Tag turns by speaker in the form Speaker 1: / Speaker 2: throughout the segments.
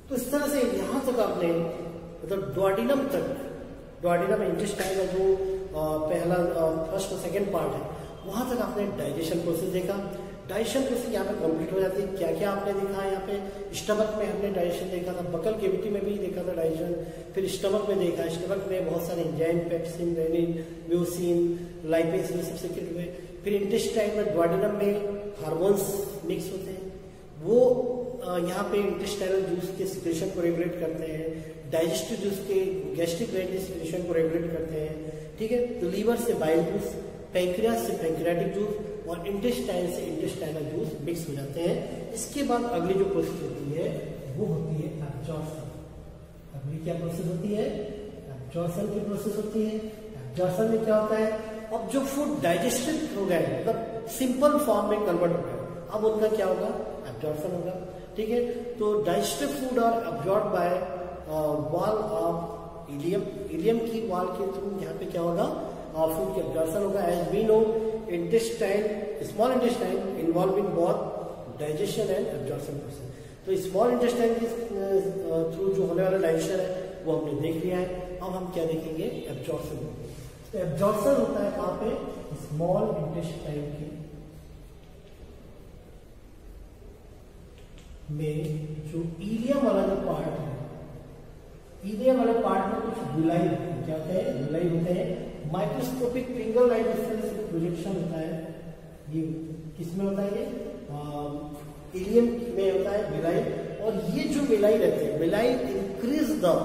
Speaker 1: तो इस तरह से यहाँ तक आपने मतलब डुओडेनम तक, डुओडेनम इंटेस्टाइन का जो पहला फर्स्ट और सेकेंड पार्ट है, वहां तक आपने डाइजेशन प्रोसेस देखा। डाइजेशन प्रोसेस यहाँ पे कंप्लीट हो जाती है। क्या क्या आपने देखा है यहाँ पे, स्टमक में हमने डाइजेशन देखा था, बकल केविटी में भी देखा था डाइजेशन, फिर स्टमक में देखा। स्टमक में बहुत सारे enzyme, pepsin, rennin, mucin, lipase, ये सब सीक्रेट हुए। फिर इंटेस्टाइन में डुओडेनम में हार्मोन्स मिक्स होते हैं, वो यहाँ पे इंटेस्टाइनल जूस के सिक्रेशन को रेगुलेट करते हैं, डाइजेस्टिव जूस के गैस्ट्रिक ग्लैंड के सिक्रेशन को रेगुलेट करते हैं। ठीक है, तो लीवर से बाइल जूस, पैंक्रियास से पैंक्रियाटिक जूस और इंटेस्टाइन से इंटेस्टाइनल जूस मिक्स हो जाते हैं। इसके बाद अगली जो प्रोसेस होती है वो होती है एब्जॉर्प्शन। अगली क्या प्रोसेस होती है, एब्जॉर्प्शन की प्रोसेस होती है। एब्जॉर्प्शन में क्या होता है, अब जो फूड डाइजेस्टेड हो गए, मतलब सिंपल फॉर्म में कन्वर्ट हो गए, अब उनका क्या होगा, एब्जॉर्प्शन होगा। ठीक है, तो digested food are absorb by wall of ileum. Ileum की वॉल के थ्रू यहाँ पे क्या होगा, फूड की एब्जॉर्प्शन होगा। As we know intestine, small intestine involve in both digestion and absorption process. तो स्मॉल इंटेस्टाइन के थ्रू जो होने वाला डाइजेशन है वो हमने देख लिया है। अब हम क्या देखेंगे, एब्जॉर्प्शन। तो एब्जॉर्प्शन होता है कहाँ पे, स्मॉल इंटेस्टाइन के में जो इलियम वाला जो पार्ट है, इलियम वाले पार्ट में कुछ विलाई होते हैं। क्या होते हैं, विलाई होते हैं। माइक्रोस्कोपिक फिंगर लाइक प्रोजेक्शन होता है। ये किसमें होता है, ये इलियम में होता है विलाई। और ये जो विलाई रहते हैं, villi increase the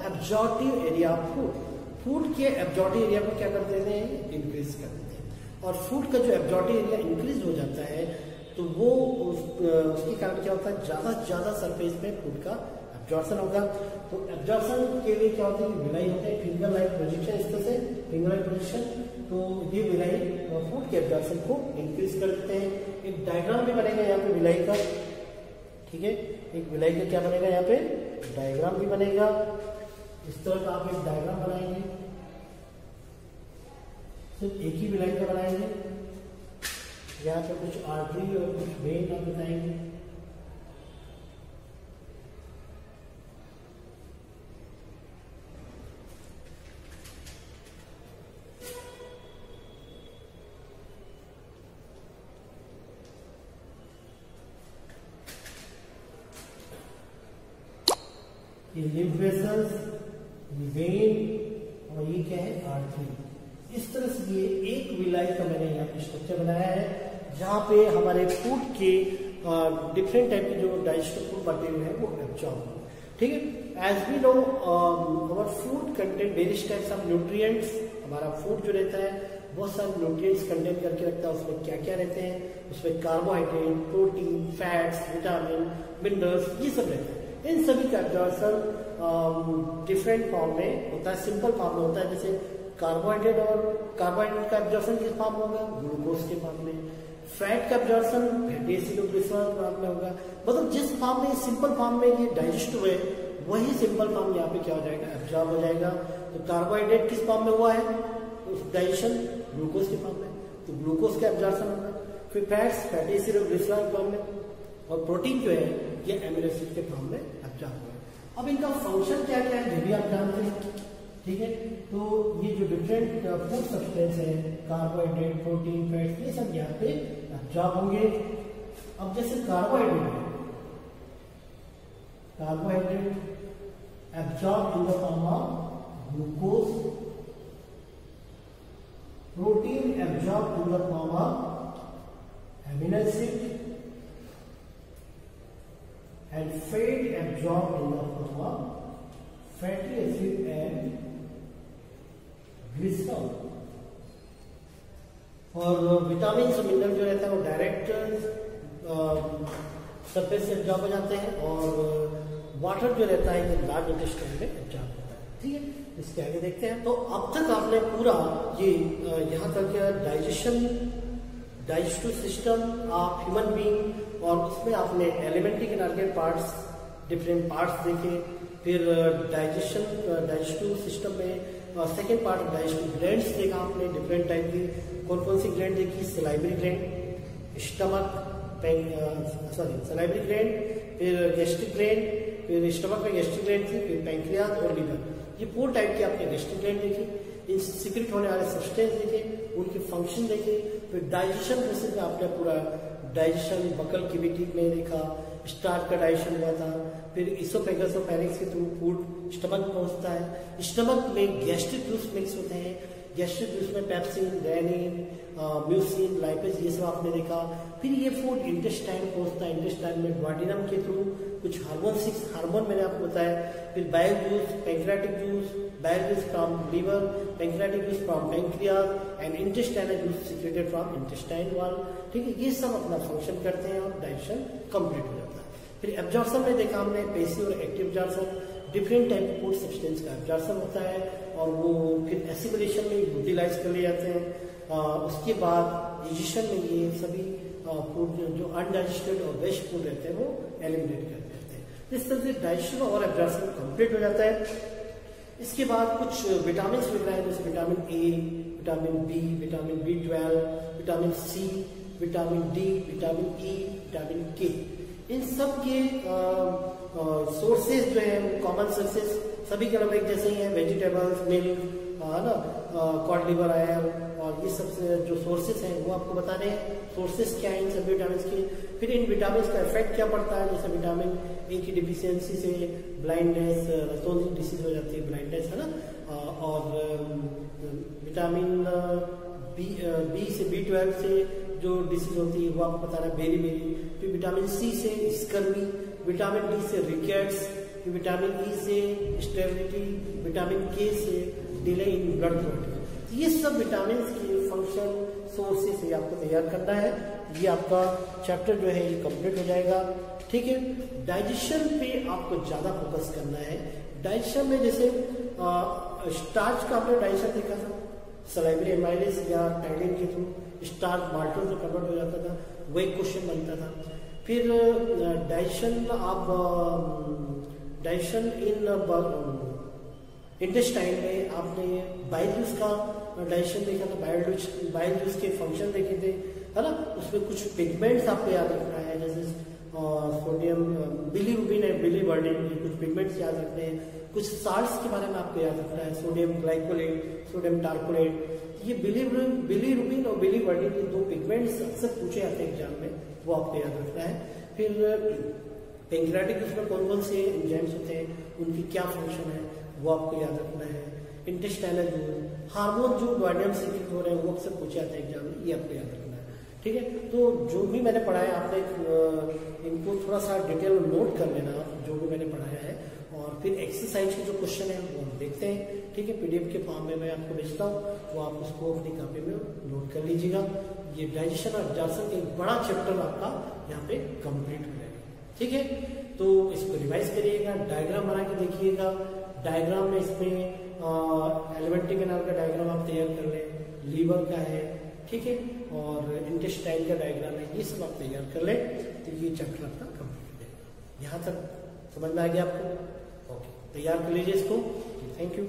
Speaker 1: absorptive area of food. Food के एब्जॉर्प्टिव एरिया को क्या कर देते हैं, इंक्रीज कर देते हैं। और फूड का जो एब्जॉर्प्टिव एरिया इंक्रीज हो जाता है तो वो उसके कारण क्या होता है, ज्यादा से ज्यादा सरफेस पे फूड का एब्जॉर्प्शन होगा। तो एब्जॉर्प्शन के लिए क्या होता है, विलाई होते हैं, फिंगर लाइक प्रोजेक्शन। इस तरह से फिंगर लाइक प्रोजेक्शन, तो ये विलाई फूड के एब्जॉर्प्शन को इंक्रीज कर देते हैं। एक डायग्राम भी बनेगा यहाँ पे विलाई का। ठीक है, एक विलाई का क्या बनेगा, यहाँ पे डायग्राम भी बनेगा। इस तरह का आप एक डायग्राम बनाएंगे, सिर्फ एक ही विलाई का बनाएंगे। यहाँ पे कुछ आर्टरी और कुछ वेन आप बताएंगे। ये लिम्फ वेसल्स, ये वेन और ये क्या है, आर्टरी। इस तरह से ये एक विलाई का मैंने यहाँ पे स्ट्रक्चर बनाया है, जहाँ पे हमारे फूड के डिफरेंट टाइप के जो डाइजेस्टिव फूड मटेरियल है वो एब्जॉर्ब हो। ठीक है, as we know our food content various types of nutrients. हमारा फूड जो रहता है बहुत सारे न्यूट्रिएंट्स कंटेन करके रखता है। उसमें क्या क्या रहते हैं, उसमें carbohydrate, protein, fats, vitamin, minerals, ये सब रहते हैं। इन सभी का एब्जॉर्प्शन डिफरेंट फॉर्म में होता है, सिंपल फॉर्म में होता है। जैसे कार्बोहाइड्रेट, और कार्बोहाइड्रेट का एब्जॉर्प्शन किस फॉर्म में होगा, ग्लूकोज के फॉर्म में। फैट का एब्जॉर्प्शन फैटी एसिड और ग्लिसरॉल फॉर्म में होगा। मतलब जिस फॉर्म में, सिंपल फॉर्म में ये डाइजेस्ट हुए, वही सिंपल फॉर्म यहाँ पे क्या हो जाएगा, एब्जॉर्ब हो जाएगा। तो कार्बोहाइड्रेट किस फॉर्म में हुआ है, डाइजेशन ग्लूकोज के फॉर्म में, तो ग्लूकोज का एब्जॉर्प्शन होगा। फिर फैट्स फैटी एसिड और ग्लिसरॉल फॉर्म में, और प्रोटीन जो है ये एमिनो एसिड के फॉर्म में एब्जॉर्ब हुआ। अब इनका फंक्शन क्या क्या है ये भी आप जानते हैं। ठीक है, तो ये जो डिफरेंट फूड सब्सटेंस है, कार्बोहाइड्रेट, प्रोटीन, फैट्स, ये सब यहाँ पे एब्जॉर्ब होंगे। अब जैसे carbohydrate absorb in the form of glucose, protein absorb in the form of amino acid, and fat absorbed in the form of fatty acid and glycerol। और vitamin और mineral जो रहता है वो डायरेक्ट सरफेस से एब्जॉर्ब हो जाते हैं, और वाटर जो रहता है ये लार्ज इंटेस्टाइन में एब्जॉर्ब होता है। ठीक है, इसके आगे देखते हैं। तो अब तक आपने पूरा ये यहाँ तक digestive system of human being, और उसमें आपने एलिमेंट्री के इनऑर्गेनिक पार्ट्स, डिफरेंट पार्ट्स देखे। फिर डाइजेस्टिव सिस्टम में सेकेंड पार्ट डाइजेस्टिव ग्लैंड्स देखा आपने, डिफरेंट टाइप की। कौन कौन सी ग्लैंड देखी, salivary gland, stomach, salivary gland, फिर गैस्ट्रिक ग्लैंड, फिर स्टमक में गैस्ट्रिक ग्लैंड थी, फिर पैंक्रियाज और लीवर। ये 4 टाइप के आपने गैस्ट्रिक ग्लैंड देखे, इन सीक्रेट होने वाले सब्सटेंस देखे, उनके फंक्शन देखे। फिर डाइजेशन प्रोसेस में आपने पूरा डाइजेशन बकल कैविटी में देखा, स्टार्च का डाइजेशन हुआ था, फिर इसोफेगस और फेरिंक्स के थ्रू फूड स्टमक पहुंचता है। स्टमक में गैस्ट्रिक जूस मिक्स होते हैं, गैस्ट्रिक जूस में पेप्सिन, रेनिन, म्यूसिन, लाइपेज, ये सब आपने देखा। फिर ये फूड इंटेस्टाइन पहुंचता है, इंटेस्टाइन में डुओडेनम के थ्रू कुछ हार्मोन, 6 हार्मोन मैंने आपको बताया। फिर bile juice, pancreatic juice, bile juice from liver, pancreatic juice from pancreas and intestinal juice secreted from intestine wall. ठीक है, ये सब अपना फंक्शन करते हैं और डाइजेशन कंप्लीट हो जाता है। फिर एब्जॉर्प्शन में देखा हमने पैसिव और एक्टिव एब्जॉर्प्शन, डिफरेंट टाइप के फूड सब्सटेंस का एब्जॉर्प्शन होता है और वो फिर एसिमिलेशन में यूटिलाइज कर लिए जाते हैं। उसके बाद डाइजेशन में ये सभी फूड जो अनडाइजेस्टेड और वेस्ट फूड रहते हैं वो एलिमिनेट कर देते हैं। इस तरह से डाइजेशन और एब्जॉर्प्शन कंप्लीट हो जाता है। इसके बाद कुछ विटामिन वगैरह है, जैसे vitamin A, vitamin B, vitamin B12, vitamin C, vitamin D, vitamin E, vitamin K. इन सब के सोर्सेज जो है कॉमन सोर्सेज सभी के लगभग जैसे ही हैं, वेजिटेबल्स, मिल्क, है ना, कॉड लिवर ऑयल, और ये सब जो सोर्सेज हैं वो आपको बता रहे हैं सोर्सेज क्या है इन सभी विटामिन के। फिर इन विटामिन का इफेक्ट क्या पड़ता है, जैसे विटामिन ए की डिफिशियंसी से ब्लाइंडनेस, रतौंधी डिसीज हो जाती है, ब्लाइंडनेस, है ना, और विटामिन बी से B12 से जो डिसीज होती है वो आपको बता रहा है, बेरी। फिर विटामिन सी से स्कर्वी, विटामिन डी से रिकेट्स, विटामिन ई से स्टेरिलिटी, विटामिन के से डिले इन ब्लड क्लॉटिंग। ये सब विटामिन के फंक्शन सोर्सेस से आपको तैयार करना है। ये आपका चैप्टर जो है ये कंप्लीट हो जाएगा। ठीक है, डाइजेशन पे आपको ज्यादा फोकस करना है। डाइजेशन में जैसे स्टार्च का आपने डाइजेशन देखा था, सलाइवरी एमाइलेज या टाइलिन के थ्रू स्टार्च माल्टोज में कन्वर्ट हो जाता था, वो एक क्वेश्चन बनता था। फिर डाइजेशन इन इंटेस्टाइन में आपने बाइल जूस का डाइजेशन देखा था, बाइल जूस के फंक्शन देखे थे, है ना। उसमें कुछ पिगमेंट्स आपको याद रखना है, जैसे सोडियम बिलीरुबिन है, बिलीवर्डिन, ये कुछ पिगमेंट्स याद रखने हैं। कुछ साल्ट्स के बारे में आपको याद रखना है, सोडियम ग्लाइकोलेट, सोडियम टार्कोलेट। ये बिलीरुबिन और बिलीवर्डिन, ये 2 पिगमेंट्स अक्सर पूछे जाते हैं एग्जाम में, वो आपको याद रखना है। फिर पैंक्रियाटिक उसमें कौन कौन से एंजाइम्स होते हैं, उनकी क्या फंक्शन है, वो आपको याद रखना है। इंटेस्टाइनल जूस, हार्मोन जो डुओडेनम सीक्रेट हो रहे हैं वो अक्सर पूछे जाते हैं एग्जाम में, ये आपको याद रखना है। ठीक है, तो जो भी मैंने पढ़ाया आपने इनको थोड़ा सा डिटेल में नोट कर लेना, जो भी मैंने पढ़ाया है। और फिर एक्सरसाइज के जो क्वेश्चन है वो हम देखते हैं। ठीक है, PDF के फॉर्म में मैं आपको भेजता हूँ, तो आप उसको अपनी कॉपी में नोट कर लीजिएगा। ये डाइजेशन और एब्जॉर्प्शन का एक बड़ा चैप्टर आपका यहाँ पे कंप्लीट हो जाएगा। ठीक है, तो इसको रिवाइज करिएगा, डायग्राम बना के देखिएगा। डायग्राम में इसमें एलिमेंट्री कैनाल का डायग्राम आप तैयार कर लें, लीवर का है, ठीक है, और इंटेस्टाइन का डायग्राम है, ये सब आप तैयार कर लें, तो ये चैप्टर आपका कंप्लीट हो जाएगा। यहाँ तक समझ में आ गया आपको? ओके, तैयार कर लीजिए इसको। Thank you.